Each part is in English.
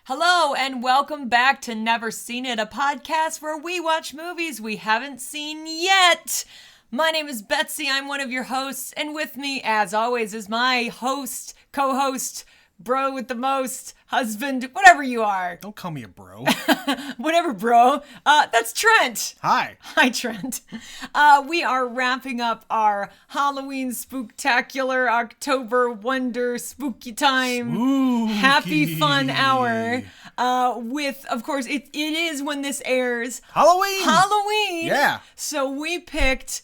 Hello and welcome back to Never Seen It, a podcast where we watch movies we haven't seen yet. My name is Betsy, I'm one of your hosts, and with me, as always, is my host, co-host, bro with the most, husband, whatever you are. Don't call me a bro. Whatever, bro. That's Trent. Hi. Hi, Trent. We are wrapping up our Halloween spooktacular October wonder spooky time. Spooky. Happy fun hour. With, of course, it is when this airs. Halloween. Yeah. So we picked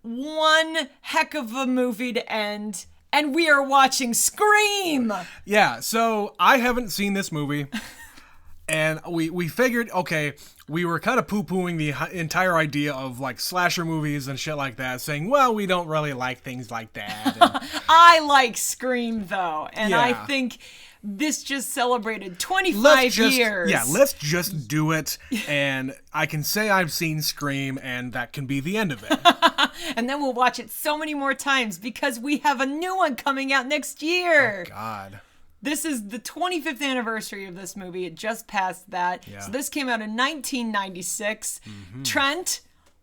one heck of a movie to end. And we are watching Scream! Yeah, so I haven't seen this movie. And we figured, okay, we were kind of poo-pooing the entire idea of, like, slasher movies and shit like that, saying, well, we don't really like things like that. And I like Scream, though. And Yeah. I think this just celebrated 25 years. Yeah, let's just do it. And I can say I've seen Scream, and that can be the end of it. And then we'll watch it so many more times because we have a new one coming out next year. Oh, God. This is the 25th anniversary of this movie. It just passed that. Yeah. So this came out in 1996. Trent,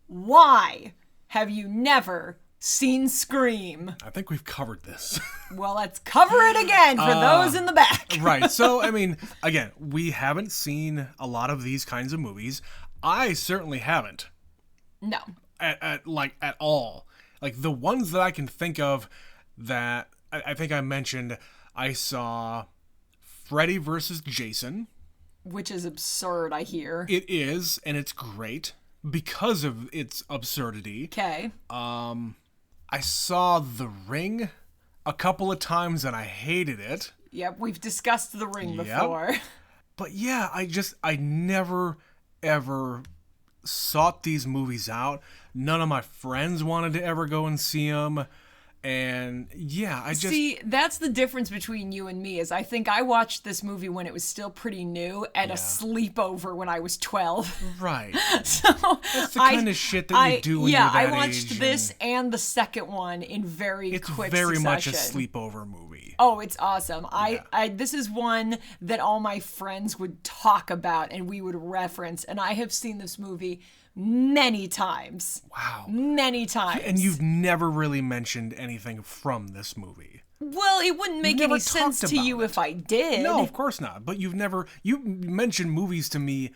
why have you never seen Scream? I think we've covered this. Well, let's cover it again for those in the back. Right. So, I mean, again, we haven't seen a lot of these kinds of movies. I certainly haven't. No. At all. Like, the ones that I can think of that I think I mentioned, I saw Freddy vs. Jason. Which is absurd, I hear. It is, and it's great because of its absurdity. Okay. I saw The Ring a couple of times, and I hated it. Yep, we've discussed The Ring Yep. before. But yeah, I never, ever sought these movies out. None of my friends wanted to ever go and see them. And yeah, See, that's the difference between you and me, is I think I watched this movie when it was still pretty new at a sleepover when I was 12. Right. So That's the kind of shit that you do when you're that I watched age, this and the second one in very quick It's very much a succession. sleepover movie. Oh, it's awesome. This is one that all my friends would talk about and we would reference, and I have seen this movie many times. Wow. Many times. And you've never really mentioned anything from this movie. Well, it wouldn't make never any sense talked to about you it. if I did. No, of course not. But you mention movies to me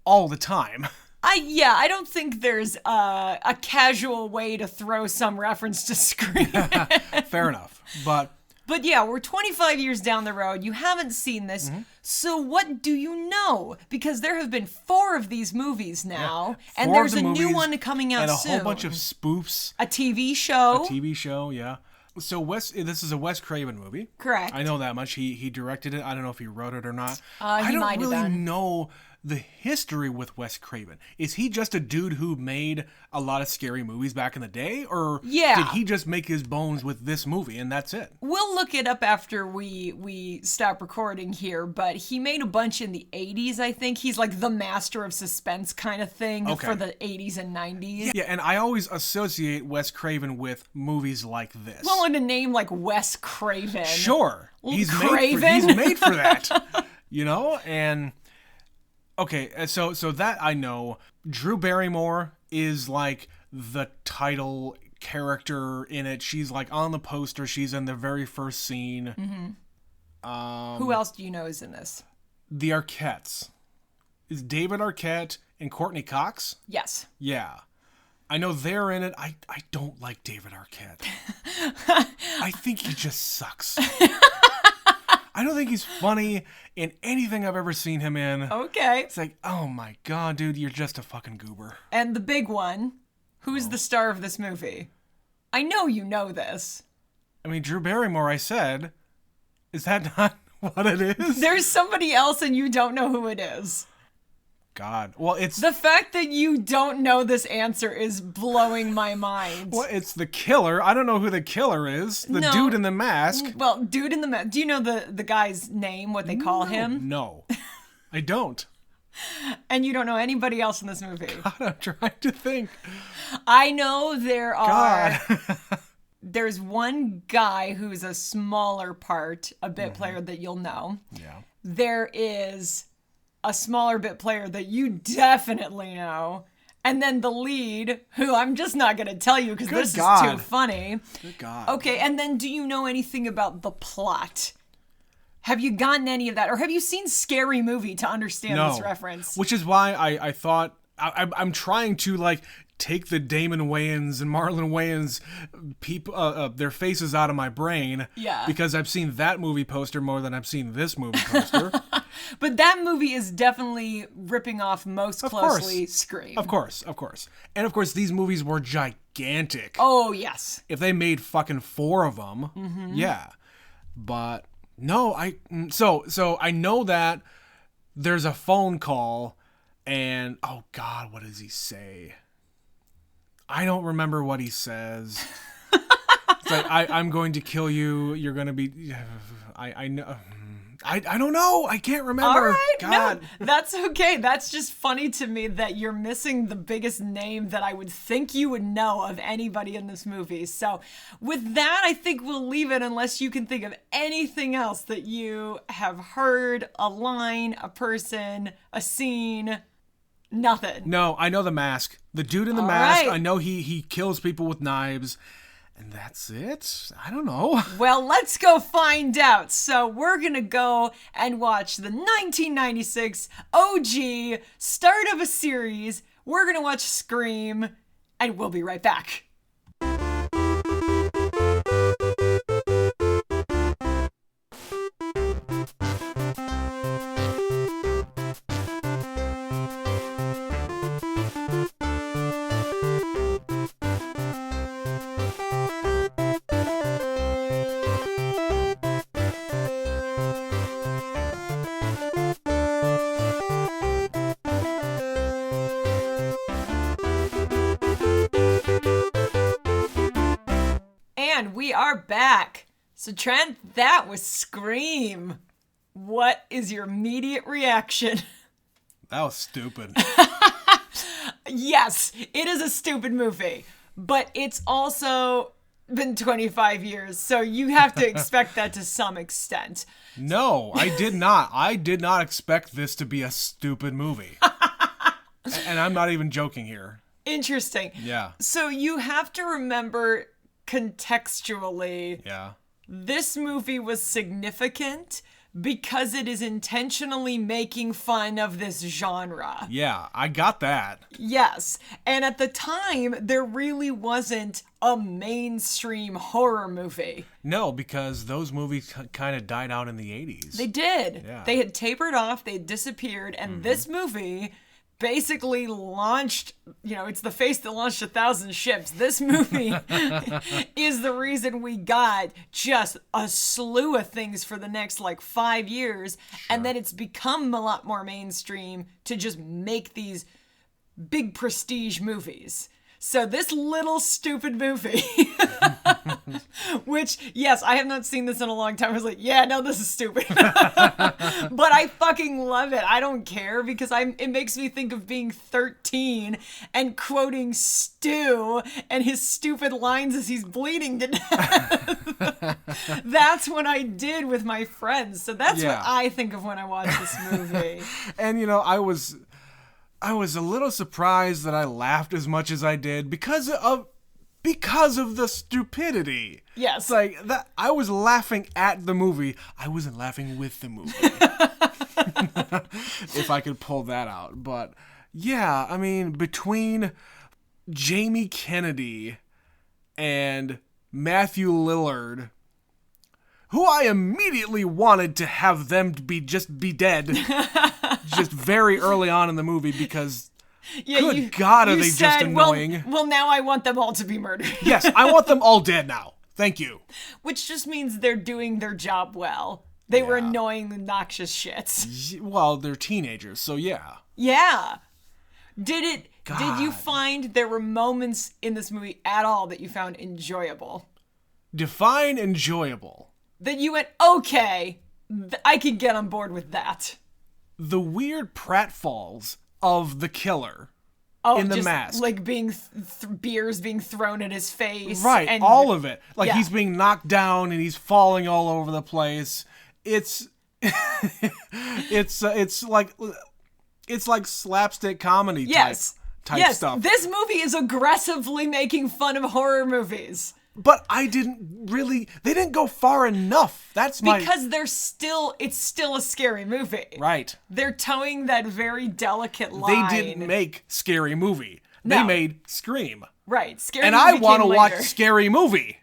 all the time. I don't think there's a casual way to throw some reference to Scream. Fair enough. But yeah, we're 25 years down the road. You haven't seen this. So what do you know? Because there have been 4 of these movies now. Yeah. And 4 there's of a the new movies one coming out and a soon. whole bunch of spoofs. A TV show. A TV show, yeah. So this is a Wes Craven movie. Correct. I know that much. He directed it. I don't know if he wrote it or not. He I don't might have really done. know the history with Wes Craven. Is he just a dude who made a lot of scary movies back in the day? Or Yeah. did he just make his bones with this movie and that's it? We'll look it up after we stop recording here, but he made a bunch in the 80s, I think. He's like the master of suspense kind of thing Okay. for the 80s and 90s. Yeah, and I always associate Wes Craven with movies like this. Well, in a name like Wes Craven. Sure. He's Craven. made for that. You know? And okay, so that I know. Drew Barrymore is like the title character in it. She's like on the poster. She's in the very first scene. Who else do you know is in this? The Arquettes. Is David Arquette and Courtney Cox? Yes. Yeah. I know they're in it. I don't like David Arquette. I think he just sucks. I don't think he's funny in anything I've ever seen him in. Okay. It's like, oh my god, dude, you're just a fucking goober. And the big one, who's the star of this movie? I know you know this. I mean, Drew Barrymore, I said. Is that not what it is? There's somebody else and you don't know who it is. God. Well, it's The fact that you don't know this answer is blowing my mind. it's the killer. I don't know who the killer is. The No. dude in the mask. Well, dude in the do you know the guy's name, what they call him? No. I don't. And you don't know anybody else in this movie. God, I'm trying to think. I know there are God. there's one guy who's a smaller part, a bit player that you'll know. Yeah. there is a smaller bit player that you definitely know, and then the lead, who I'm just not going to tell you because this is too funny. Good God. Okay, and then do you know anything about the plot? Have you gotten any of that? Or have you seen Scary Movie to understand this reference? Which is why I thought, I'm trying to, like, take the Damon Wayans and Marlon Wayans their faces out of my brain. Yeah. Because I've seen that movie poster more than I've seen this movie poster. But that movie is definitely ripping off most closely Scream. Of course. And of course, these movies were gigantic. Oh, yes. If they made fucking 4 of them, yeah. But no, so I know that there's a phone call and, oh God, what does he say? I don't remember what he says. It's like, I'm going to kill you. You're going to be, I know. I don't know. I can't remember. All right, God. no, that's okay. That's just funny to me that you're missing the biggest name that I would think you would know of anybody in this movie. So with that, I think we'll leave it unless you can think of anything else that you have heard, a line, a person, a scene, nothing. No, I know The Mask. The dude in the mask, I know he kills people with knives. And that's it? I don't know. Well, let's go find out. So we're going to go and watch the 1996 OG start of a series. We're going to watch Scream, and we'll be right back. And we are back. So Trent, that was Scream. What is your immediate reaction? That was stupid. Yes, it is a stupid movie, but it's also been 25 years, so you have to expect that to some extent. No, I did not. I did not expect this to be a stupid movie. And I'm not even joking here. Interesting. Yeah. So you have to remember contextually, this movie was significant because it is intentionally making fun of this genre. Yeah, I got that. Yes. And at the time, there really wasn't a mainstream horror movie. No, because those movies kind of died out in the 80s. They did. Yeah. They had tapered off, they had disappeared, and this movie basically launched, it's the face that launched 1,000 ships. This movie is the reason we got just a slew of things for the next 5 years. Sure. And then it's become a lot more mainstream to just make these big prestige movies. So this little stupid movie, which, yes, I have not seen this in a long time. I was like, yeah, no, this is stupid. But I fucking love it. I don't care because it makes me think of being 13 and quoting Stu and his stupid lines as he's bleeding to death. That's what I did with my friends. So that's what I think of when I watch this movie. And, I was a little surprised that I laughed as much as I did because of the stupidity. Yes. It's like that. I was laughing at the movie. I wasn't laughing with the movie. If I could pull that out. But yeah, I mean, between Jamie Kennedy and Matthew Lillard, who I immediately wanted to have them be dead. Just very early on in the movie because good God, are they just annoying. Well, now I want them all to be murdered. Yes, I want them all dead now. Thank you. Which just means they're doing their job well. They were annoying, obnoxious shits. Well, they're teenagers, so yeah. Yeah. Did you find there were moments in this movie at all that you found enjoyable? Define enjoyable. That you went, okay, I could get on board with that. The weird pratfalls of the killer in the mask. Like being beers being thrown at his face. Right, and all of it. Like he's being knocked down and he's falling all over the place. It's It's like slapstick comedy type stuff. This movie is aggressively making fun of horror movies. But they didn't go far enough. Because it's still a scary movie. Right. They're towing that very delicate line. They didn't make Scary Movie. No. They made Scream. Right. Scary and Movie I want to came watch later. Scary Movie.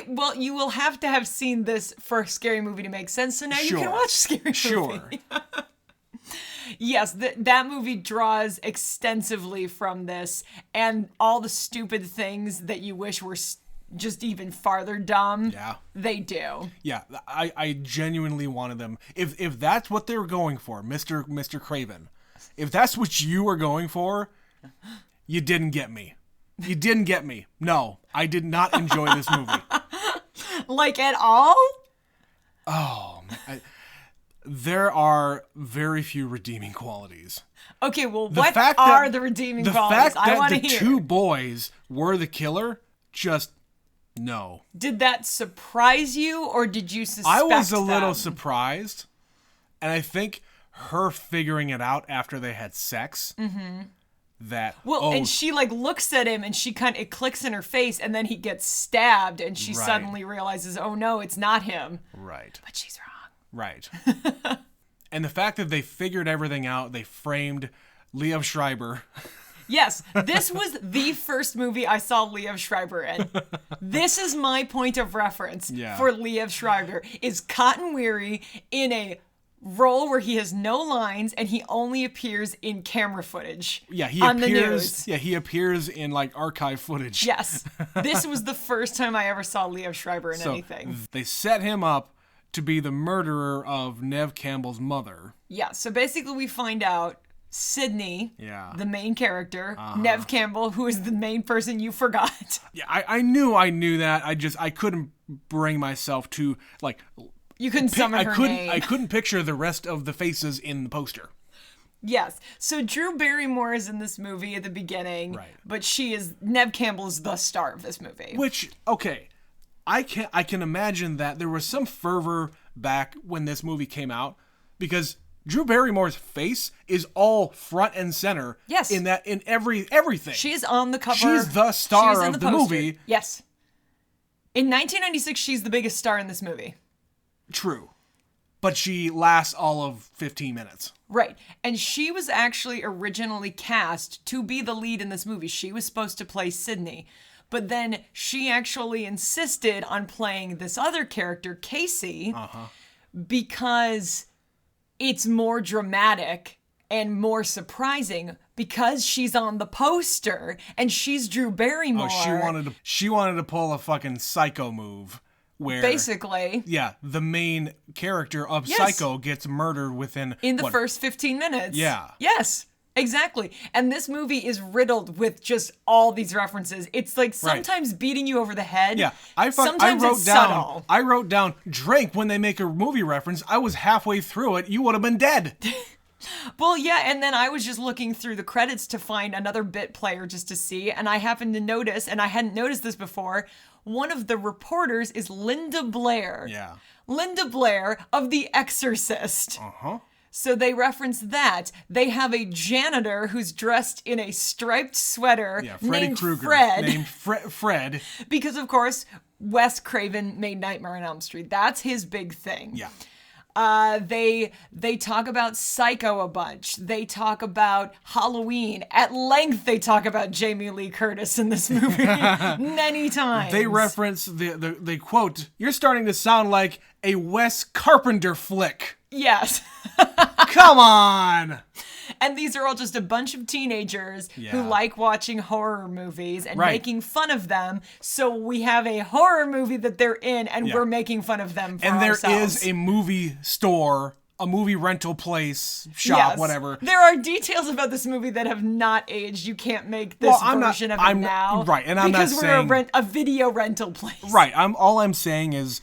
Well, you will have to have seen this for Scary Movie to make sense, so now you Sure. can watch Scary Movie. Sure. Yes, that movie draws extensively from this, and all the stupid things that you wish were just even farther dumb, they do. Yeah, I genuinely wanted them. If that's what they were going for, Mr. Craven, if that's what you were going for, you didn't get me. You didn't get me. No, I did not enjoy this movie. Like, at all? Oh, man. There are very few redeeming qualities. Okay, well, what are the redeeming qualities? I want to hear. The fact that the two boys were the killer, just no. Did that surprise you, or did you suspect I was a them? little surprised, and I think her figuring it out after they had sex. Mm-hmm. And she looks at him, and it clicks in her face, and then he gets stabbed, and she suddenly realizes, oh no, it's not him. Right. But she's wrong. Right. And the fact that they figured everything out, they framed Liev Schreiber. Yes, this was the first movie I saw Liev Schreiber in. This is my point of reference for Liev Schreiber, is Cotton Weary in a role where he has no lines and he only appears in camera footage. Yeah, he on appears. The news. Yeah, he appears in archive footage. Yes, this was the first time I ever saw Liev Schreiber in anything. They set him up to be the murderer of Neve Campbell's mother. Yeah, so basically we find out Sydney, the main character, Neve Campbell, who is the main person you forgot. Yeah, I knew that. I couldn't bring myself to you couldn't summon her name. I couldn't picture the rest of the faces in the poster. Yes. So Drew Barrymore is in this movie at the beginning, but Neve Campbell is the star of this movie. Which, okay, I can imagine that there was some fervor back when this movie came out, because Drew Barrymore's face is all front and center. Yes. In everything. She's on the cover. She's the star of the poster. movie. Yes. In 1996, she's the biggest star in this movie. True. But she lasts all of 15 minutes. Right. And she was actually originally cast to be the lead in this movie. She was supposed to play Sydney. But then she actually insisted on playing this other character, Casey, because it's more dramatic and more surprising because she's on the poster and she's Drew Barrymore. Oh, she wanted to pull a fucking Psycho move. Where, basically, the main character of Psycho gets murdered within the first 15 minutes. Yeah. Yes, exactly. And this movie is riddled with just all these references. It's sometimes beating you over the head. Yeah, subtle. I wrote down drink when they make a movie reference. I was halfway through it. You would have been dead. Well, yeah, and then I was just looking through the credits to find another bit player just to see, and I happened to notice, and I hadn't noticed this before, one of the reporters is Linda Blair. Yeah. Linda Blair of The Exorcist. Uh-huh. So they reference that. They have a janitor who's dressed in a striped sweater named Krueger, Fred. Named Fred. Because, of course, Wes Craven made Nightmare on Elm Street. That's his big thing. Yeah. They talk about Psycho a bunch. They talk about Halloween. At length, they talk about Jamie Lee Curtis in this movie many times. They reference they quote, "You're starting to sound like a Wes Carpenter flick." Yes. Come on. And these are all just a bunch of teenagers who like watching horror movies and making fun of them. So we have a horror movie that they're in, and we're making fun of them for ourselves. And there is a movie store, a movie rental place, shop, whatever. There are details about this movie that have not aged. You can't make this version of it now. Right, and I'm not saying... Because we're a video rental place. Right, all I'm saying is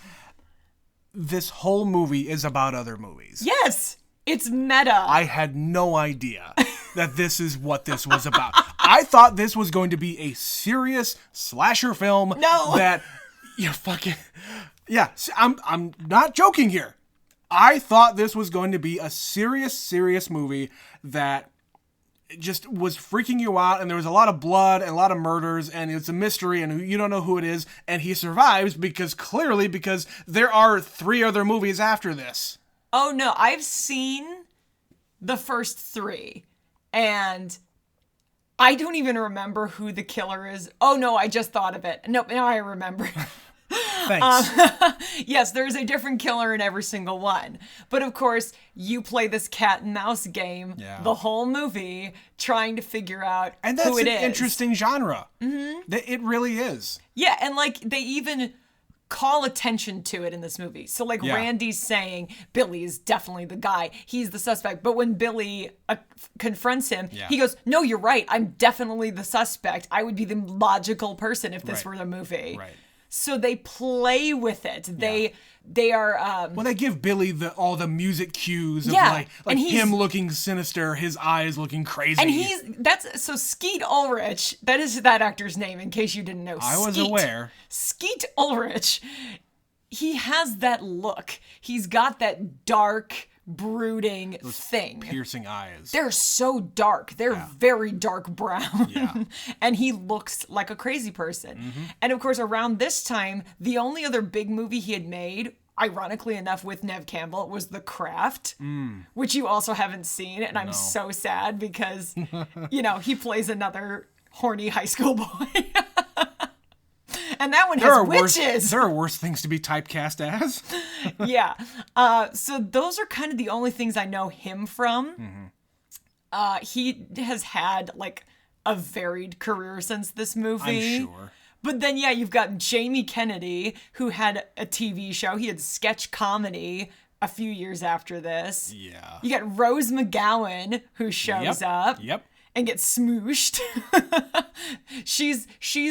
this whole movie is about other movies. Yes! It's meta. I had no idea that this is what this was about. I thought this was going to be a serious slasher film. No. That you fucking... Yeah, I'm not joking here. I thought this was going to be a serious movie that just was freaking you out, and there was a lot of blood and a lot of murders, and it's a mystery, and you don't know who it is, and he survives because there are 3 other movies after this. Oh no, I've seen the first 3, and I don't even remember who the killer is. Oh no, I just thought of it. Nope, now I remember. Thanks. Yes, there's a different killer in every single one. But of course, you play this cat and mouse game the whole movie trying to figure out and that's who it is. an interesting genre. Mm-hmm. It really is. Yeah, and like they even call attention to it in this movie. So like Randy's saying, Billy is definitely the guy. He's the suspect. But when Billy confronts him, he goes, no, you're right. I'm definitely the suspect. I would be the logical person if this were the movie. Right. So they play with it. They are well, they give Billy all the music cues of and him looking sinister, his eyes looking crazy. And so Skeet Ulrich, that is that actor's name in case you didn't know. I was aware. Skeet Ulrich, he has that look. He's got that dark, brooding thing. Piercing eyes. They're so dark. They're very dark brown. Yeah. And he looks like a crazy person. Mm-hmm. And of course, around this time, the only other big movie he had made, ironically enough, with Neve Campbell, was The Craft, which you also haven't seen. And I'm so sad because, he plays another horny high school boy. And that one has witches. There are worse things to be typecast as. Yeah. So those are kind of the only things I know him from. Mm-hmm. He has had like a varied career since this movie. I'm sure. But then, you've got Jamie Kennedy, who had a TV show. He had sketch comedy a few years after this. Yeah. You got Rose McGowan, who shows up. Yep. And gets smooshed. She's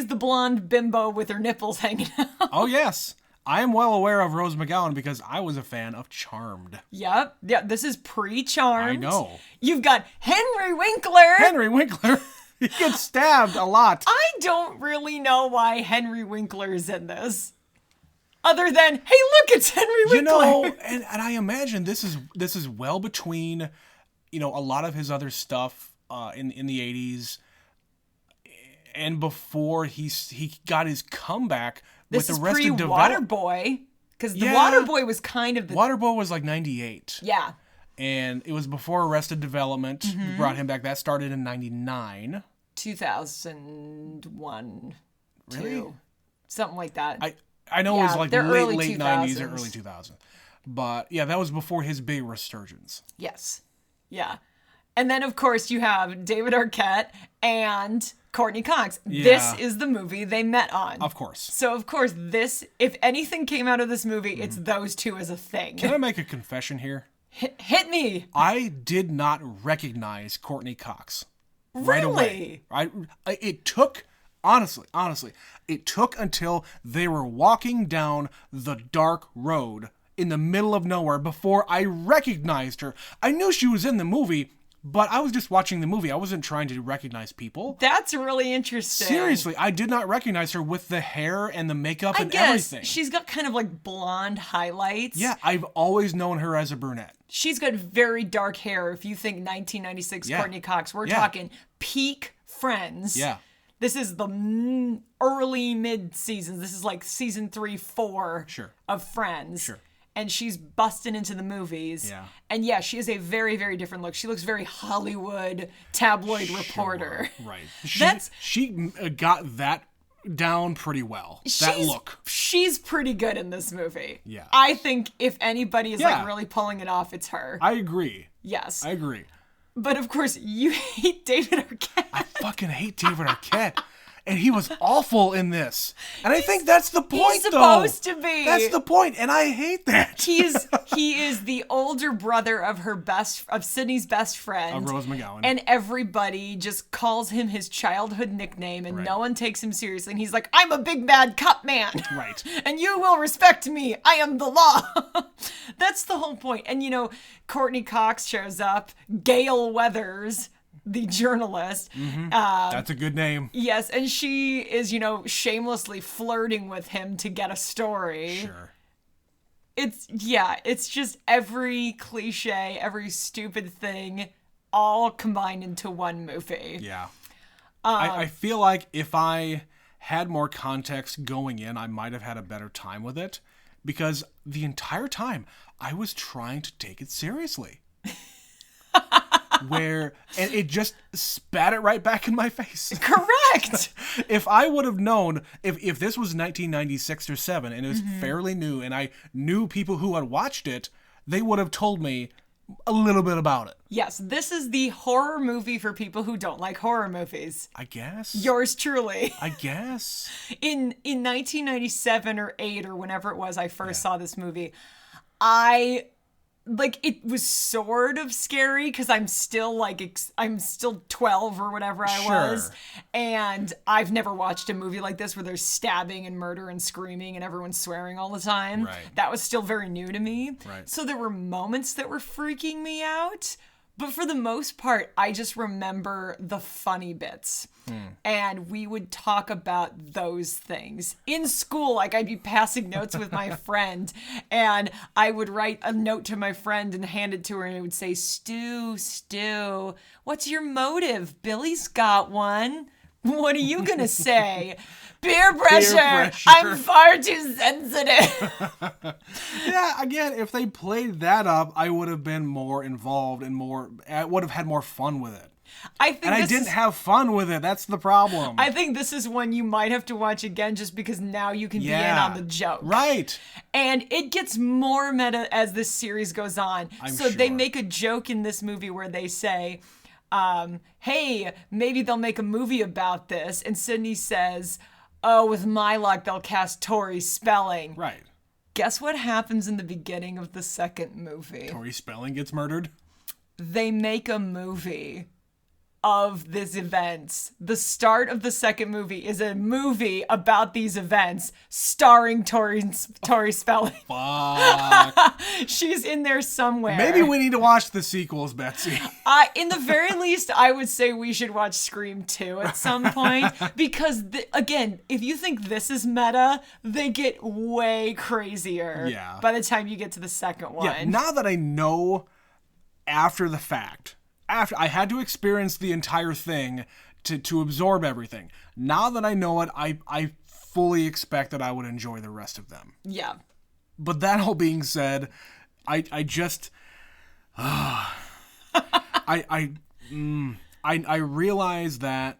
the blonde bimbo with her nipples hanging out. Oh, yes. I am well aware of Rose McGowan because I was a fan of Charmed. Yep. Yeah, this is pre-Charmed. I know. You've got Henry Winkler. Henry Winkler. He gets stabbed a lot. I don't really know why Henry Winkler's in this. Other than, hey, look, it's Henry Winkler. And I imagine this is well between, a lot of his other stuff. In the 80s, and before he got his comeback with Arrested Development. Waterboy, because the Waterboy was kind of the... Waterboy was like 98. Yeah. And it was before Arrested Development. Mm-hmm. Brought him back. That started in 99. 2001. Really? 2. Something like that. I know it was like late 90s or early 2000s. But yeah, that was before his big resurgence. Yes. Yeah. And then, of course, you have David Arquette and Courtney Cox. Yeah. This is the movie they met on. Of course. So, of course, if anything came out of this movie, it's those two as a thing. Can I make a confession here? Hit me. I did not recognize Courtney Cox right away. It took, honestly, it took until they were walking down the dark road in the middle of nowhere before I recognized her. I knew she was in the movie, but I was just watching the movie. I wasn't trying to recognize people. That's really interesting. Seriously, I did not recognize her with the hair and the makeup and everything. She's got kind of like blonde highlights. Yeah, I've always known her as a brunette. She's got very dark hair. If you think 1996 Courtney Cox, we're talking peak Friends. Yeah. This is the early mid seasons. This is like season 3, 4 of Friends. Sure. And she's busting into the movies. Yeah. And she has a very, very different look. She looks very Hollywood tabloid reporter. Right. She got that down pretty well. That look. She's pretty good in this movie. Yeah. I think if anybody is like really pulling it off, it's her. I agree. Yes. I agree. But of course, you hate David Arquette. I fucking hate David Arquette. And he was awful in this. And I think that's the point, he's supposed to be. That's the point, and I hate that. He is the older brother of Sydney's best friend. Of Rose McGowan. And everybody just calls him his childhood nickname, and no one takes him seriously. And he's like, I'm a big bad cup man. Right. And you will respect me. I am the law. That's the whole point. And, Courtney Cox shows up. Gail Weathers, the journalist. Mm-hmm. That's a good name. Yes, and she is, shamelessly flirting with him to get a story. Sure. It's just every cliche, every stupid thing all combined into one movie. Yeah. I feel like if I had more context going in, I might have had a better time with it, because the entire time I was trying to take it seriously. And it just spat it right back in my face. Correct. If I would have known, if this was 1996 or 7 and it was fairly new and I knew people who had watched it, they would have told me a little bit about it. Yes, this is the horror movie for people who don't like horror movies. I guess. Yours truly. I guess. In 1997 or 8 or whenever it was I first saw this movie, it was sort of scary because I'm still I'm still 12 or whatever I was. And I've never watched a movie like this where there's stabbing and murder and screaming and everyone's swearing all the time. Right. That was still very new to me. Right. So there were moments that were freaking me out. But for the most part, I just remember the funny bits. And we would talk about those things. In school, like I'd be passing notes with my friend, and I would write a note to my friend and hand it to her, and it would say, Stu, what's your motive? Billy's got one. What are you going to say? Peer pressure. I'm far too sensitive. Yeah, again, if they played that up, I would have been more involved and I would have had more fun with it. I didn't have fun with it. That's the problem. I think this is one you might have to watch again just because now you can be in on the joke. Right. And it gets more meta as this series goes on. They make a joke in this movie where they say, hey, maybe they'll make a movie about this. And Sydney says, oh, with my luck, they'll cast Tori Spelling. Right. Guess what happens in the beginning of the second movie? Tori Spelling gets murdered? They make a movie of these events. The start of the second movie is a movie about these events starring Tori Spelling. Fuck. She's in there somewhere. Maybe we need to watch the sequels, Betsy. In the very least, I would say we should watch Scream 2 at some point because, again, if you think this is meta, they get way crazier by the time you get to the second one. Yeah, now that I know after the fact, after I had to experience the entire thing to absorb everything. Now that I know it, I fully expect that I would enjoy the rest of them. Yeah. But that all being said, I just I realize that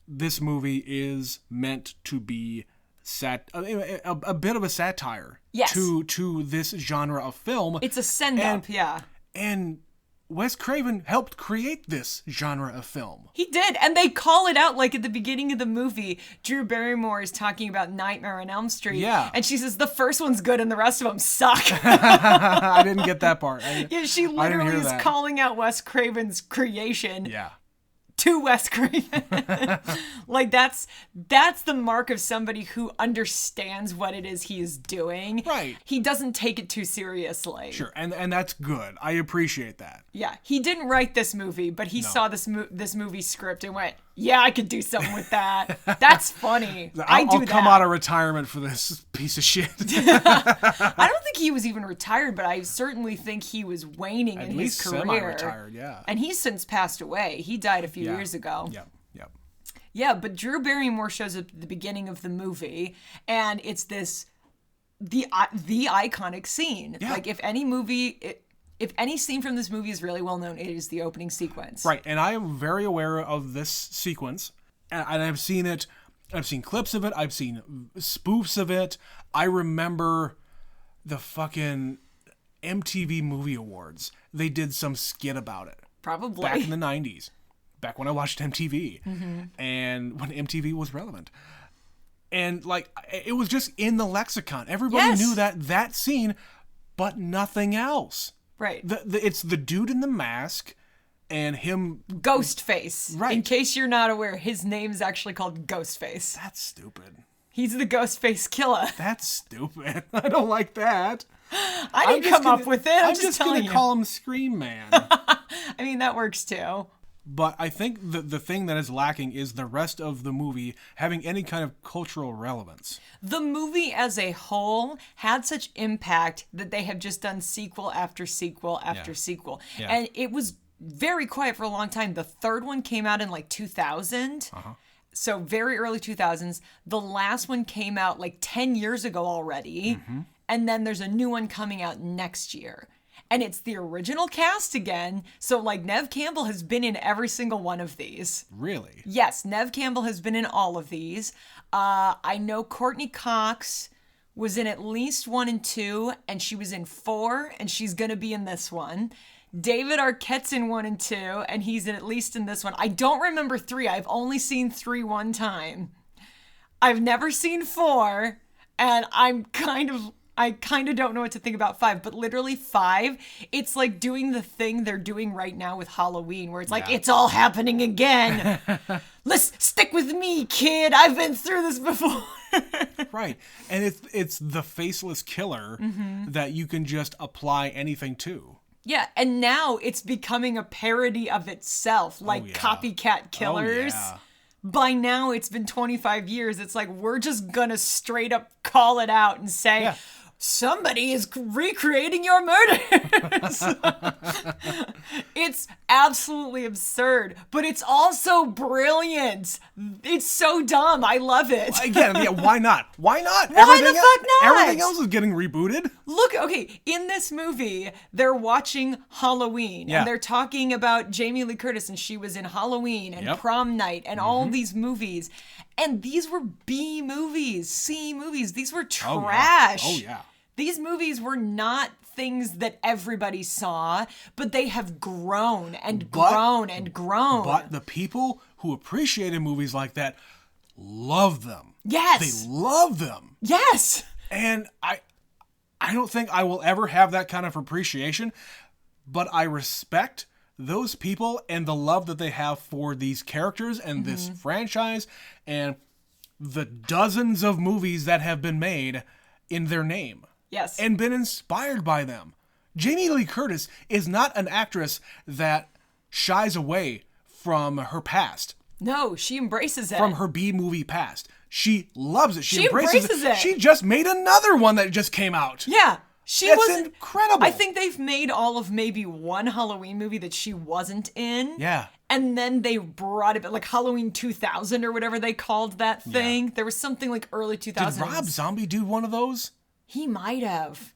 this movie is meant to be a bit of a satire to this genre of film. It's a send-up, And Wes Craven helped create this genre of film. He did, and they call it out like at the beginning of the movie. Drew Barrymore is talking about Nightmare on Elm Street, and she says the first one's good and the rest of them suck. I didn't get that part. She literally is calling out Wes Craven's creation. To Wes Craven. Like that's the mark of somebody who understands what it is he is doing. Right. He doesn't take it too seriously. Sure, and that's good. I appreciate that. Yeah, he didn't write this movie, but he saw this movie script and went, yeah, I could do something with that. That's funny. I'll come out of retirement for this piece of shit. I don't think he was even retired, but I certainly think he was waning in his career. At least semi-retired, yeah. And he's since passed away. He died a few years ago. Yep. Yeah, but Drew Barrymore shows up at the beginning of the movie, and it's the iconic scene. Yeah. Like if any scene from this movie is really well known, it is the opening sequence. Right, and I am very aware of this sequence, and I've seen it. I've seen clips of it. I've seen spoofs of it. I remember the fucking MTV Movie Awards. They did some skit about it. Probably. Back in the 90s. Back when I watched MTV. And when MTV was relevant. And, like, it was just in the lexicon. Everybody knew that scene, but nothing else. Right. It's the dude in the mask and him... Ghostface. Right. In case you're not aware, his name is actually called Ghostface. That's stupid. He's the Ghostface killer. That's stupid. I don't like that. I didn't come up with it. I'm just going to call him Scream Man. I mean, that works too. But I think the thing that is lacking is the rest of the movie having any kind of cultural relevance. The movie as a whole had such impact that they have just done sequel after sequel after sequel. Yeah. And it was very quiet for a long time. The third one came out in like 2000. So very early 2000s. The last one came out like 10 years ago already. And then there's a new one coming out next year. And it's the original cast again. So, like, Neve Campbell has been in every single one of these. Really? Yes, Neve Campbell has been in all of these. I know Courtney Cox was in at least 1 and 2, and she was in 4, and she's going to be in this one. David Arquette's in 1 and 2, and he's at least in this one. I don't remember 3. I've only seen 3 one time. I've never seen 4, and I kind of don't know what to think about 5, but literally 5, it's like doing the thing they're doing right now with Halloween, where it's like, it's all happening again. Let's stick with me, kid. I've been through this before. Right. And it's the faceless killer that you can just apply anything to. Yeah, and now it's becoming a parody of itself, like copycat killers. Oh, yeah. By now, it's been 25 years. It's like, we're just gonna straight up call it out and say, somebody is recreating your murders. It's absolutely absurd, but it's also brilliant. It's so dumb. I love it. Again, why not? Why not? Why the fuck not? Everything else is getting rebooted. Look, okay, in this movie, they're watching Halloween, and they're talking about Jamie Lee Curtis, and she was in Halloween and Prom Night and all these movies. And these were B movies, C movies. These were trash. Oh, yeah. These movies were not things that everybody saw, but they have grown and grown and grown. But the people who appreciated movies like that love them. Yes. They love them. Yes. And I don't think I will ever have that kind of appreciation, but I respect those people and the love that they have for these characters and this franchise and the dozens of movies that have been made in their name. Yes. And been inspired by them. Jamie Lee Curtis is not an actress that shies away from her past. No, she embraces it. From her B-movie past. She loves it. She embraces it. She just made another one that just came out. Yeah. That's incredible. I think they've made all of maybe one Halloween movie that she wasn't in. Yeah. And then they brought it, like Halloween 2000 or whatever they called that thing. Yeah. There was something like early 2000s. Did Rob Zombie do one of those? He might have.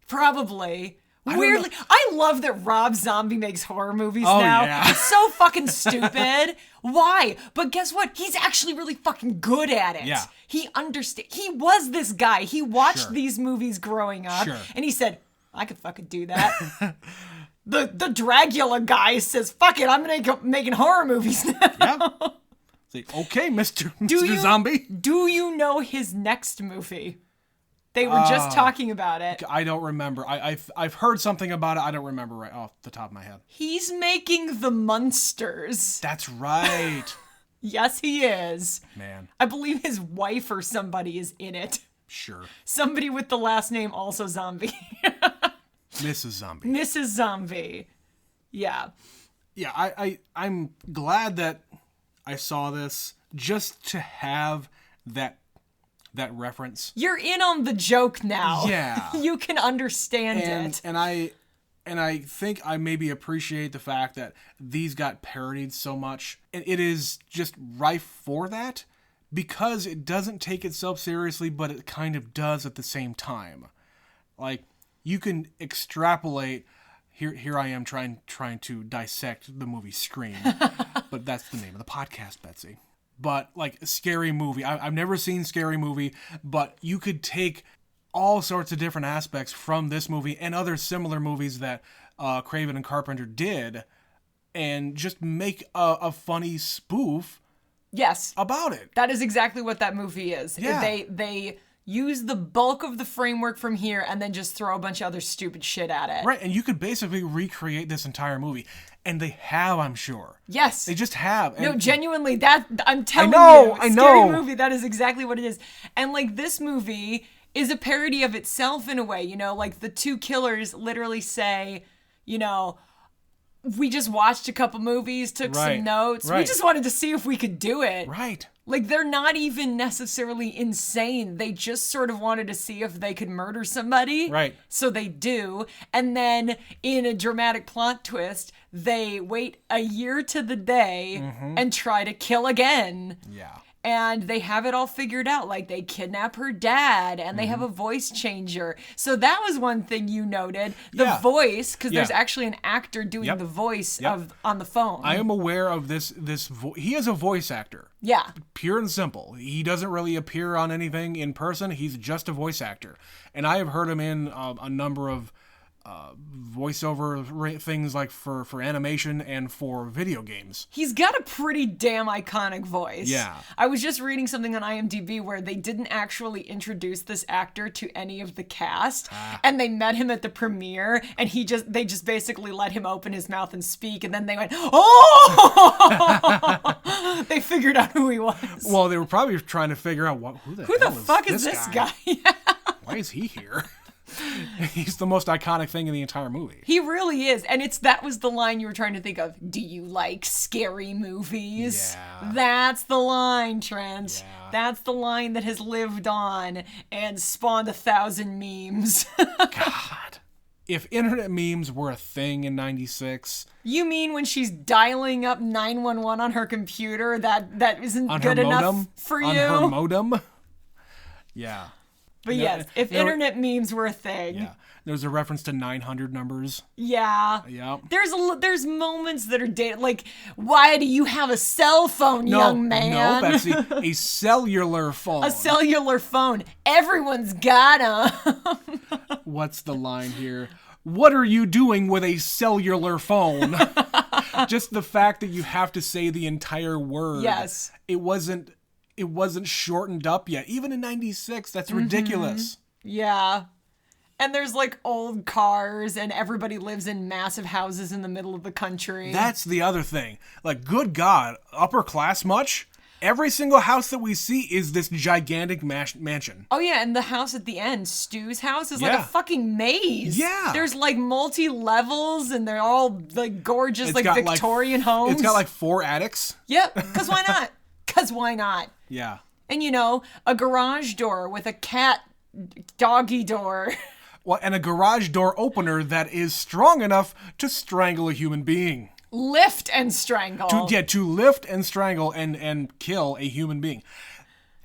Probably. Weirdly, I love that Rob Zombie makes horror movies now. Yeah. It's so fucking stupid. Why? But guess what? He's actually really fucking good at it. Yeah. He understands. He was this guy. He watched these movies growing up, and he said, I could fucking do that. The Dragula guy says, fuck it, I'm making horror movies now. Yeah. Say, okay, Mr. Zombie. Do you know his next movie? They were just talking about it. I don't remember. I've heard something about it. I don't remember right off the top of my head. He's making The Munsters. That's right. Yes, he is. Man. I believe his wife or somebody is in it. Sure. Somebody with the last name also Zombie. Mrs. Zombie. Mrs. Zombie. Yeah. Yeah, I'm glad that I saw this just to have that reference. You're in on the joke now. Yeah. You can understand it. And I think I maybe appreciate the fact that these got parodied so much. And it is just rife for that because it doesn't take itself seriously, but it kind of does at the same time. Like, you can extrapolate. Here I am trying to dissect the movie Scream. But that's the name of the podcast, Betsy. But, like, Scary Movie. I've never seen Scary Movie, but you could take all sorts of different aspects from this movie and other similar movies that Craven and Carpenter did and just make a funny spoof about it. That is exactly what that movie is. Yeah. They use the bulk of the framework from here and then just throw a bunch of other stupid shit at it. Right, and you could basically recreate this entire movie. And they have, I'm sure. Yes. They just have. And no, genuinely, that, I'm telling you. I know. Scary Movie, that is exactly what it is. And, like, this movie is a parody of itself in a way, you know? Like, the two killers literally say, you know, we just watched a couple movies, took some notes. We just wanted to see if we could do it. Right. Like, they're not even necessarily insane. They just sort of wanted to see if they could murder somebody. Right. So they do. And then, in a dramatic plot twist, they wait a year to the day and try to kill again. Yeah. And they have it all figured out. Like, they kidnap her dad, and they have a voice changer. So that was one thing you noted. The voice, because there's actually an actor doing the voice on the phone. I am aware of this. He is a voice actor. Yeah. Pure and simple. He doesn't really appear on anything in person. He's just a voice actor. And I have heard him in a number of voiceover things, like for animation and for video games. He's got a pretty damn iconic voice. Yeah. I was just reading something on IMDb where they didn't actually introduce this actor to any of the cast, and they met him at the premiere, and they just basically let him open his mouth and speak, and then they went, oh! They figured out who he was. Well, they were probably trying to figure out who the fuck is this guy? Why is he here? He's the most iconic thing in the entire movie. He really is. And that was the line you were trying to think of. Do you like scary movies? Yeah. That's the line, Trent. Yeah. That's the line that has lived on and spawned 1,000 memes. God. If internet memes were a thing in 96... You mean when she's dialing up 911 on her computer, that isn't good enough for you? On her modem? Yeah. But yes, if internet memes were a thing. Yeah. There's a reference to 900 numbers. Yeah. Yeah. There's moments that are dated. Like, why do you have a cell phone, young man? No, Betsy. A cellular phone. A cellular phone. Everyone's got 'em. What's the line here? What are you doing with a cellular phone? Just the fact that you have to say the entire word. Yes. It wasn't shortened up yet. Even in 96, that's ridiculous. Yeah. And there's like old cars and everybody lives in massive houses in the middle of the country. That's the other thing. Like, good God, upper class much? Every single house that we see is this gigantic mansion. Oh yeah, and the house at the end, Stu's house, is like a fucking maze. Yeah. There's like multi-levels and they're all like gorgeous, like Victorian homes. It's got like 4 attics. Yep, because why not? Because why not? Yeah. And a garage door with a cat doggy door. Well, and a garage door opener that is strong enough to strangle a human being. Lift and strangle. To lift and strangle and kill a human being.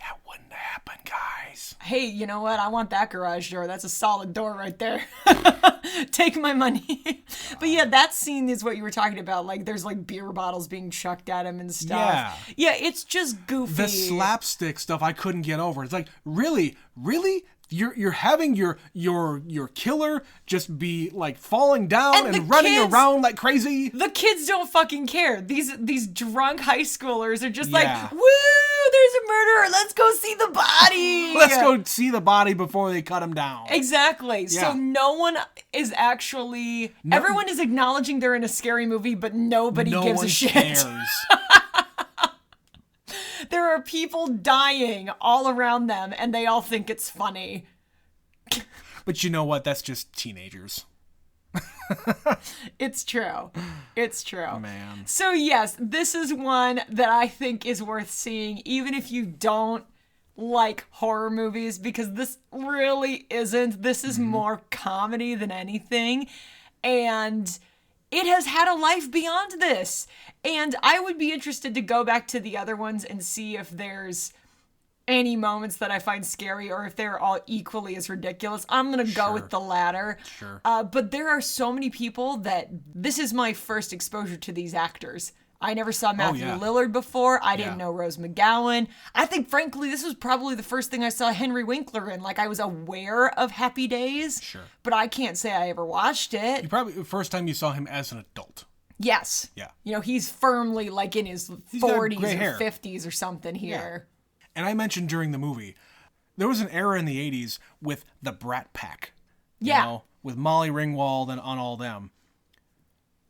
That wouldn't happen, guys. Hey, you know what? I want that garage door. That's a solid door right there. Take my money. But yeah, that scene is what you were talking about. Like, there's like beer bottles being chucked at him and stuff. Yeah. Yeah, it's just goofy. The slapstick stuff I couldn't get over. It's like, really? You're having your killer just be like falling down and running around like crazy. The kids don't fucking care. These drunk high schoolers are just like, woo, there's a murderer. Let's go see the body. Let's go see the body before they cut him down. Exactly. Yeah. So no one is actually. Everyone is acknowledging they're in a scary movie, but nobody gives a shit. Cares. There are people dying all around them, and they all think it's funny. But you know what? That's just teenagers. It's true. It's true. Man. So yes, this is one that I think is worth seeing, even if you don't like horror movies, because this really isn't. This is more comedy than anything. And it has had a life beyond this. And I would be interested to go back to the other ones and see if there's any moments that I find scary or if they're all equally as ridiculous. I'm going to go with the latter. Sure. But there are so many people that this is my first exposure to these actors. I never saw Matthew Lillard before. I didn't know Rose McGowan. I think, frankly, this was probably the first thing I saw Henry Winkler in. Like, I was aware of Happy Days, but I can't say I ever watched it. You probably the first time you saw him as an adult. Yes. Yeah. He's firmly, like, in his 40s or 50s or something here. Yeah. And I mentioned during the movie, there was an era in the 80s with the Brat Pack. You know, with Molly Ringwald and on all them.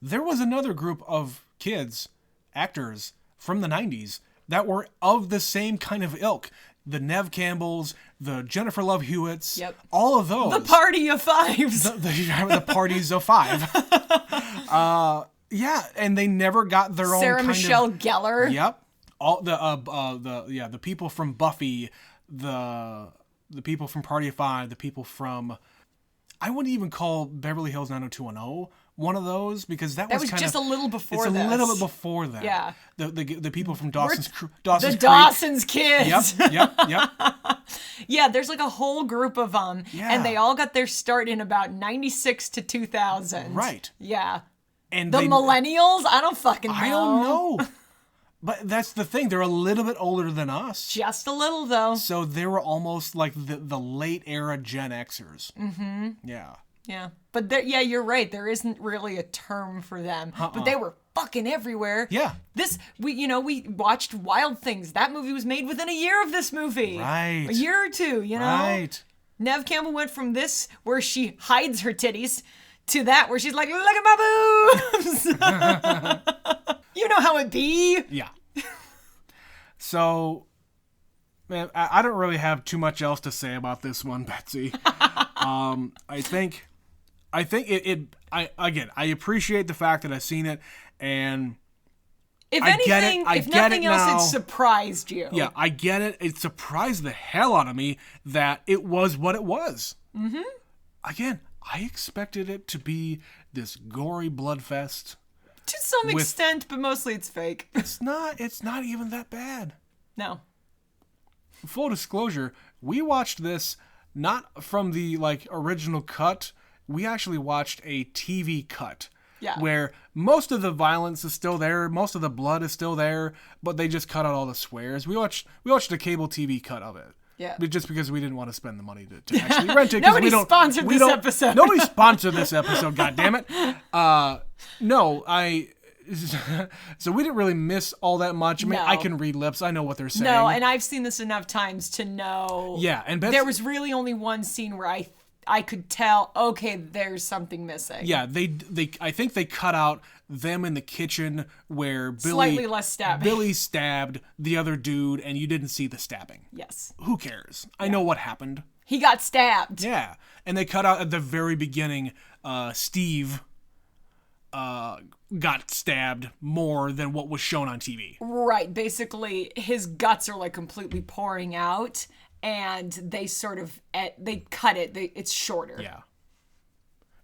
There was another group of kids, actors from the 90s that were of the same kind of ilk. The Nev Campbells, the Jennifer Love Hewitts, all of those. The Party of Fives. The Parties of Five. Yeah, and they never got their own Sarah kind Michelle of... Gellar. Yep. All the people from Buffy, the people from Party of Five, the people from... I wouldn't even call Beverly Hills 90210 one of those, because that was kind just of... a little before It's this. a little bit before that. Yeah. The people from Dawson's Creek. Dawson's Kids. Yep. Yeah, there's like a whole group of them, Yeah. and they all got their start in about 96 to 2000. Right. Yeah. And The millennials? I don't fucking know. I don't know. But that's the thing. They're a little bit older than us. Just a little, though. So they were almost like the late era Gen Xers. Mm-hmm. Yeah. Yeah. But yeah, you're right. There isn't really a term for them. But they were fucking everywhere. Yeah. We watched Wild Things. That movie was made within a year of this movie. Right. A year or two, you know? Right. Nev Campbell went from this, where she hides her titties, to that, where she's like, look at my boobs! You know how it be. Yeah. So, man, I don't really have too much else to say about this one, Betsy. I think I appreciate the fact that I've seen it, and If I get anything, it. I if get nothing it else, now. it surprised you. Yeah, I get it. It surprised the hell out of me that it was what it was. Mm-hmm. Again, I expected it to be this gory bloodfest. To some extent, but mostly it's fake. It's not even that bad. No. Full disclosure, we watched this not from the original cut. We actually watched a TV cut. Yeah. Where most of the violence is still there, most of the blood is still there, but they just cut out all the swears. We watched a cable TV cut of it. Yeah. Just because we didn't want to spend the money to actually rent it. Nobody sponsored this episode. Nobody sponsored this episode, goddammit. So we didn't really miss all that much. I mean, No. I can read lips. I know what they're saying. No, and I've seen this enough times to know. Yeah, and there was really only one scene where I could tell, okay, there's something missing. Yeah, I think they cut out them in the kitchen where Slightly less stabbing. Billy stabbed the other dude, and you didn't see the stabbing. Yes. Who cares? I know what happened. He got stabbed. Yeah, and they cut out at the very beginning. Steve got stabbed more than what was shown on TV. Right. Basically, his guts are completely pouring out, and they sort of they cut it. It's shorter. Yeah.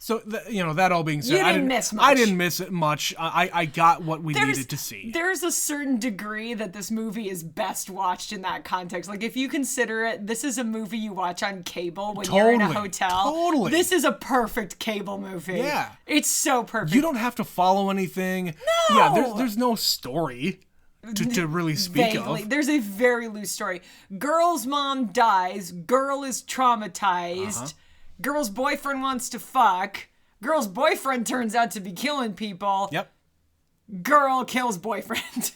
So that all being said, You didn't miss much. I didn't miss it much. I got what we needed to see. There's a certain degree that this movie is best watched in that context. If you consider it, this is a movie you watch on cable when you're in a hotel. Totally. This is a perfect cable movie. Yeah. It's so perfect. You don't have to follow anything. No. Yeah, there's no story to really speak Vaguely. of. There's a very loose story. Girl's mom dies. Girl is traumatized. Girl's boyfriend wants to fuck. Girl's boyfriend turns out to be killing people. Yep. Girl kills boyfriend.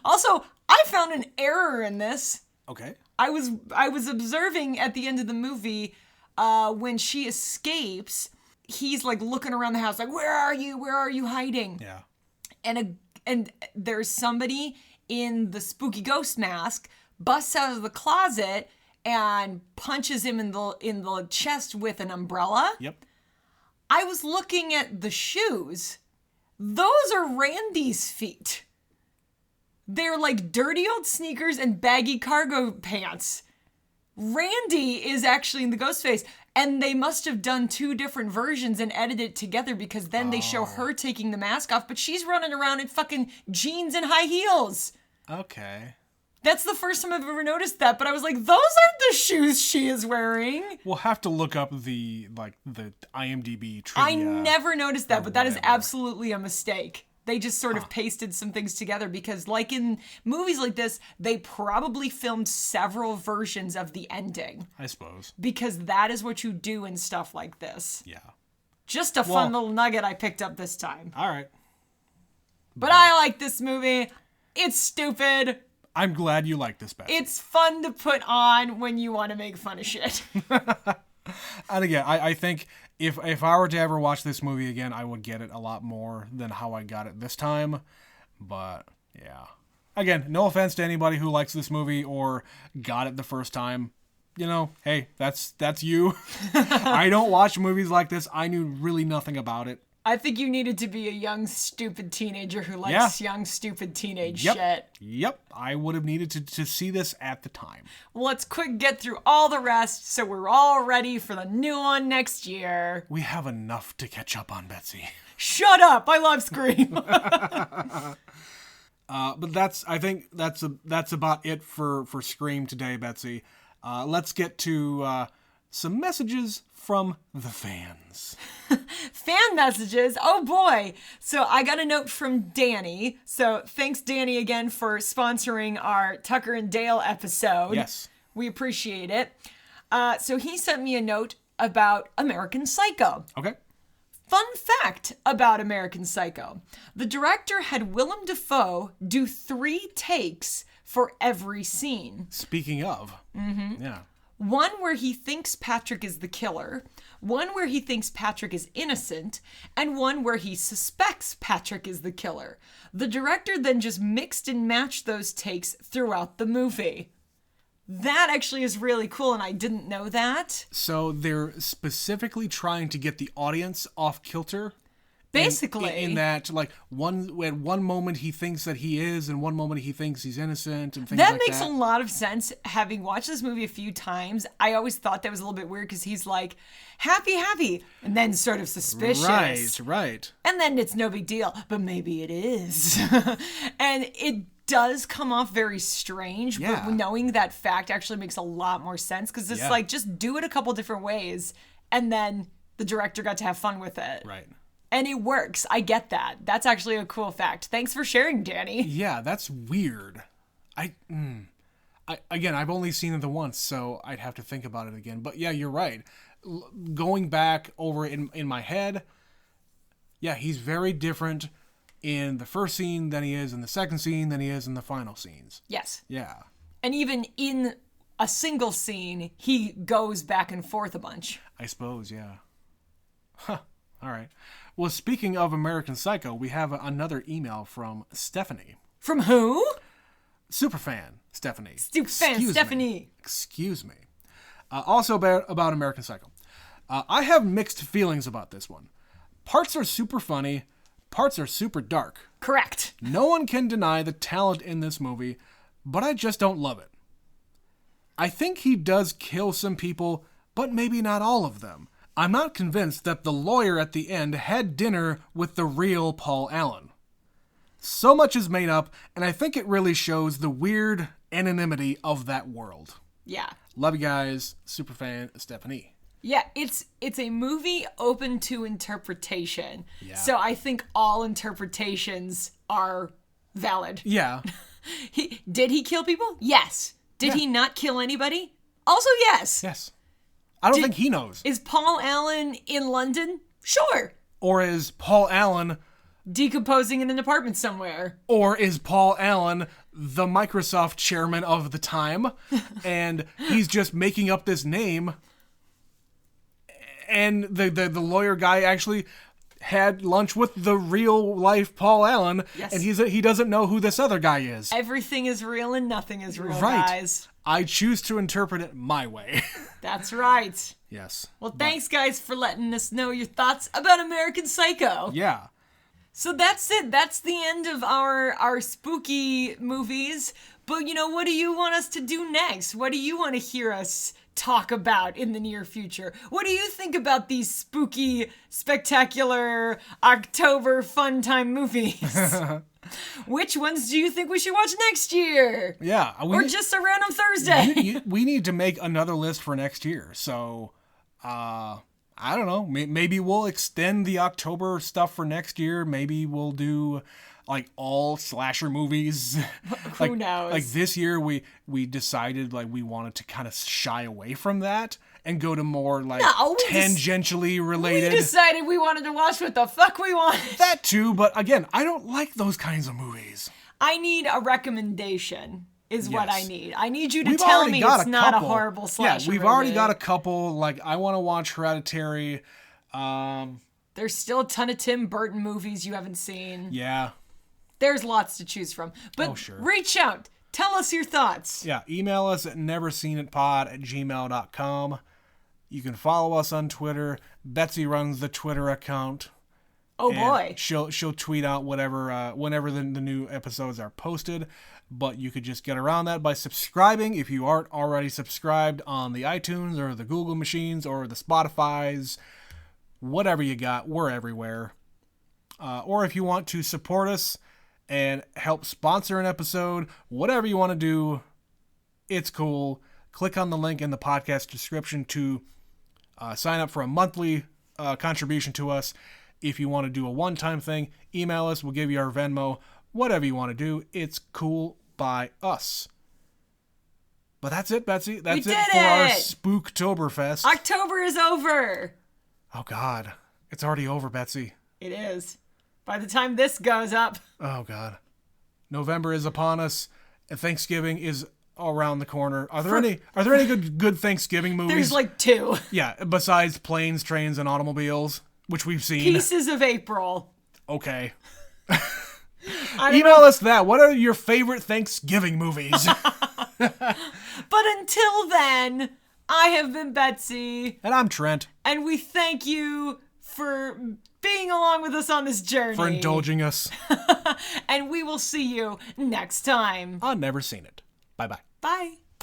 Also, I found an error in this. Okay. I was observing at the end of the movie, when she escapes, he's looking around the house where are you? Where are you hiding? Yeah. And there's somebody in the spooky ghost mask busts out of the closet and punches him in the chest with an umbrella. Yep. I was looking at the shoes. Those are Randy's feet. They're dirty old sneakers and baggy cargo pants. Randy is actually in the Ghostface, and they must have done two different versions and edited it together, because then they show her taking the mask off, but she's running around in fucking jeans and high heels. Okay. That's the first time I've ever noticed that, but I was like, those aren't the shoes she is wearing. We'll have to look up the IMDb trivia. I never noticed that, but that is whatever. absolutely a mistake. They just sort of pasted some things together, because in movies like this, they probably filmed several versions of the ending. I suppose. Because that is what you do in stuff like this. Yeah. Just a fun little nugget I picked up this time. All right. But I like this movie. It's stupid. I'm glad you like this, Beth. It's fun to put on when you want to make fun of shit. And again, I think if I were to ever watch this movie again, I would get it a lot more than how I got it this time. But yeah. Again, no offense to anybody who likes this movie or got it the first time. Hey, that's you. I don't watch movies like this. I knew really nothing about it. I think you needed to be a young, stupid teenager who likes young, stupid teenage shit. Yep. I would have needed to see this at the time. Well, let's quick get through all the rest so we're all ready for the new one next year. We have enough to catch up on, Betsy. Shut up! I love Scream. But I think that's about it for Scream today, Betsy. Let's get to some messages from the fans. Fan messages? Oh boy. So I got a note from Danny. So thanks, Danny, again for sponsoring our Tucker and Dale episode. Yes. We appreciate it. So he sent me a note about American Psycho. Okay. Fun fact about American Psycho. The director had Willem Dafoe do 3 takes for every scene. Speaking of. Mm-hmm. Yeah. One where he thinks Patrick is the killer, one where he thinks Patrick is innocent, and one where he suspects Patrick is the killer. The director then just mixed and matched those takes throughout the movie. That actually is really cool, and I didn't know that. So they're specifically trying to get the audience off kilter. Basically. In that, like, at one moment he thinks that he is, and one moment he thinks he's innocent, and things like that. That makes a lot of sense. Having watched this movie a few times, I always thought that was a little bit weird because he's like, happy, and then sort of suspicious. Right. And then it's no big deal, but maybe it is. And it does come off very strange, but knowing that fact actually makes a lot more sense because it's like, just do it a couple different ways, and then the director got to have fun with it. Right. And it works. I get that. That's actually a cool fact. Thanks for sharing, Danny. Yeah, that's weird. Again, I've only seen it the once, so I'd have to think about it again. But yeah, you're right. Going back over it in my head, yeah, he's very different in the first scene than he is in the second scene than he is in the final scenes. Yes. Yeah. And even in a single scene, he goes back and forth a bunch. I suppose, yeah. Huh. All right. Well, speaking of American Psycho, we have another email from Stephanie. From who? Superfan Stephanie. Stephanie. Excuse me. Also about American Psycho. I have mixed feelings about this one. Parts are super funny. Parts are super dark. Correct. No one can deny the talent in this movie, but I just don't love it. I think he does kill some people, but maybe not all of them. I'm not convinced that the lawyer at the end had dinner with the real Paul Allen. So much is made up, and I think it really shows the weird anonymity of that world. Yeah. Love you guys. Superfan Stephanie. Yeah, it's a movie open to interpretation. Yeah. So I think all interpretations are valid. Yeah. Did he kill people? Yes. Did he not kill anybody? Also yes. Yes. I don't think he knows. Is Paul Allen in London? Sure. Or is Paul Allen decomposing in an apartment somewhere? Or is Paul Allen the Microsoft chairman of the time and he's just making up this name and the lawyer guy actually had lunch with the real life Paul Allen and he doesn't know who this other guy is. Everything is real and nothing is real, guys. I choose to interpret it my way. That's right. Yes. Well, thanks, guys, for letting us know your thoughts about American Psycho. Yeah. So that's it. That's the end of our spooky movies. But, what do you want us to do next? What do you want to hear us talk about in the near future? What do you think about these spooky, spectacular October fun time movies? Which ones do you think we should watch next year? Yeah. Or just a random Thursday? We need to make another list for next year. So, I don't know. Maybe we'll extend the October stuff for next year. Maybe we'll do like all slasher movies. Who knows? Like this year we decided like we wanted to kind of shy away from that and go to more like tangentially related. We decided we wanted to watch what the fuck we wanted. That too, but again, I don't like those kinds of movies. I need a recommendation. Is what I need. I need you to tell me it's not a horrible slasher movie. Already got a couple. Like, I want to watch Hereditary. There's still a ton of Tim Burton movies you haven't seen. Yeah. There's lots to choose from. But reach out. Tell us your thoughts. Yeah. Email us at neverseenitpod@gmail.com. You can follow us on Twitter. Betsy runs the Twitter account. Oh And boy. she'll tweet out whatever whenever the new episodes are posted. But you could just get around that by subscribing if you aren't already subscribed on the iTunes or the Google machines or the Spotify's. Whatever you got, we're everywhere. Or if you want to support us and help sponsor an episode, whatever you want to do, it's cool. Click on the link in the podcast description to sign up for a monthly contribution to us. If you want to do a one-time thing, email us. We'll give you our Venmo. Whatever you want to do, it's cool by us. But that's it, Betsy. That's it for our Spooktoberfest. October is over. Oh, God. It's already over, Betsy. It is. By the time this goes up. Oh, God. November is upon us, and Thanksgiving is around the corner. Are there any good Thanksgiving movies? There's like 2. Yeah, besides Planes, Trains, and Automobiles, which we've seen. Pieces of April. Okay. Email us that. What are your favorite Thanksgiving movies? But until then, I have been Betsy. And I'm Trent. And we thank you for being along with us on this journey. For indulging us. And we will see you next time. I've never seen it. Bye-bye. Bye.